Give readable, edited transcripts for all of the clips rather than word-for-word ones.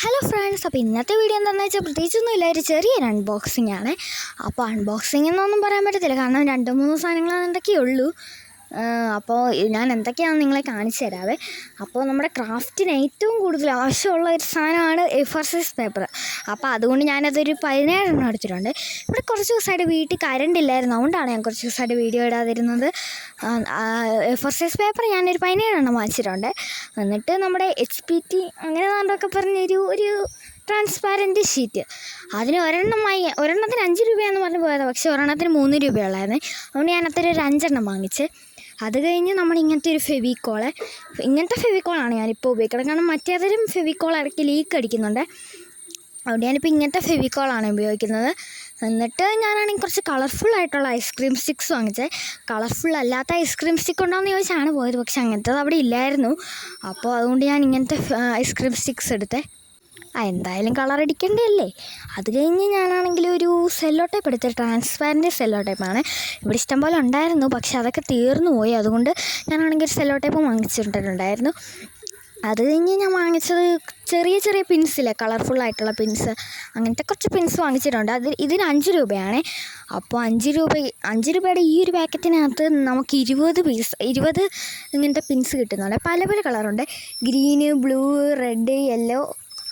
Hello friends, അപ്പോൾ ഇന്നത്തെ video എന്താണെന്ന് വെച്ചാൽ പ്രത്യേകിച്ചൊന്നുമില്ല, ഒരു ചെറിയൊരു അൺബോക്സിംഗ് ആണ്. അപ്പോൾ അൺബോക്സിംഗ് എന്നൊന്നും പറയാൻ പറ്റത്തില്ല, കാരണം 2-3 സാധനങ്ങൾ എന്തൊക്കെയുള്ളൂ. അപ്പോൾ ഞാൻ എന്തൊക്കെയാണെന്ന് നിങ്ങളെ കാണിച്ചു തരാവേ. അപ്പോൾ നമ്മുടെ ക്രാഫ്റ്റിന് ഏറ്റവും കൂടുതൽ ആവശ്യമുള്ള ഒരു സാധനമാണ് A4 സൈസ് പേപ്പർ. അപ്പോൾ അതുകൊണ്ട് ഞാനതൊരു 17 എടുത്തിട്ടുണ്ട്. ഇവിടെ കുറച്ച് ദിവസമായിട്ട് വീട്ടിൽ കറണ്ട് ഇല്ലായിരുന്നു, അതുകൊണ്ടാണ് ഞാൻ കുറച്ച് ദിവസമായിട്ട് വീഡിയോ ഇടാതിരുന്നത്. A4 സൈസ് പേപ്പർ ഞാനൊരു 17 വാങ്ങിച്ചിട്ടുണ്ട്. എന്നിട്ട് നമ്മുടെ HPT അങ്ങനെ നാണ്ടൊക്കെ പറഞ്ഞൊരു ട്രാൻസ്പാരൻറ്റ് ഷീറ്റ്, അതിന് ഒരെണ്ണത്തിന് 5 രൂപയാണെന്ന് പറഞ്ഞ് പോയത്, പക്ഷേ ഒരെണ്ണത്തിന് 3 രൂപയുള്ളായിരുന്നു. അതുകൊണ്ട് ഞാൻ അത്ര ഒരു 5 വാങ്ങിച്ച്. അത് കഴിഞ്ഞ് നമ്മൾ ഇങ്ങനത്തെ ഒരു ഇങ്ങനത്തെ ഫെവിക്കോളാണ് ഞാനിപ്പോൾ ഉപയോഗിക്കുന്നത്, കാരണം മറ്റേതൊരു ഫെവിക്കോൾ ഇടയ്ക്ക് ലീക്ക് അടിക്കുന്നുണ്ട്. അതുകൊണ്ട് ഞാനിപ്പോൾ ഇങ്ങനത്തെ ഫെവിക്കോളാണ് ഉപയോഗിക്കുന്നത്. എന്നിട്ട് ഞാനാണെങ്കിൽ കുറച്ച് കളർഫുള്ളായിട്ടുള്ള ഐസ്ക്രീം സ്റ്റിക്സ് വാങ്ങിച്ചത്. കളർഫുൾ അല്ലാത്ത ഐസ്ക്രീം സ്റ്റിക്ക് ഉണ്ടോയെന്ന് ചോദിച്ചാണ് പോയത്, പക്ഷെ അങ്ങനത്തത് അവിടെ ഇല്ലായിരുന്നു. അപ്പോൾ അതുകൊണ്ട് ഞാൻ ഇങ്ങനത്തെ ഐസ്ക്രീം സ്റ്റിക്സ് എടുത്തേ. എന്തായാലും കളർ അടിക്കേണ്ടതല്ലേ. അത് കഴിഞ്ഞ് ഞാനാണെങ്കിൽ ഒരു സെല്ലോ ടേപ്പ് എടുത്തത്, ട്രാൻസ്പാരൻറ്റ് സെല്ലോ ടേപ്പാണ്. ഇവിടെ ഇഷ്ടംപോലെ ഉണ്ടായിരുന്നു, പക്ഷെ അതൊക്കെ തീർന്നു പോയി. അതുകൊണ്ട് ഞാനാണെങ്കിൽ ഒരു സെല്ലോ ടേപ്പ് വാങ്ങിച്ചിട്ടുണ്ടായിരുന്നു. അത് കഴിഞ്ഞ് ഞാൻ വാങ്ങിച്ചത് ചെറിയ ചെറിയ പിൻസില്ലേ, കളർഫുള്ളായിട്ടുള്ള പിൻസ്, അങ്ങനത്തെ കുറച്ച് പിൻസ് വാങ്ങിച്ചിട്ടുണ്ട്. ഇതിന് 5 രൂപയാണ്. അപ്പോൾ 5 രൂപയുടെ ഈ ഒരു പാക്കറ്റിനകത്ത് നമുക്ക് 20 ഇങ്ങനത്തെ പിൻസ് കിട്ടുന്നുണ്ട്. പല പല കളറുണ്ട്, green, blue, red, yellow,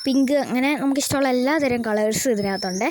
pink, അങ്ങനെ നമുക്കിഷ്ടമുള്ള എല്ലാ തരം കളേഴ്സും ഇതിനകത്തുണ്ട്.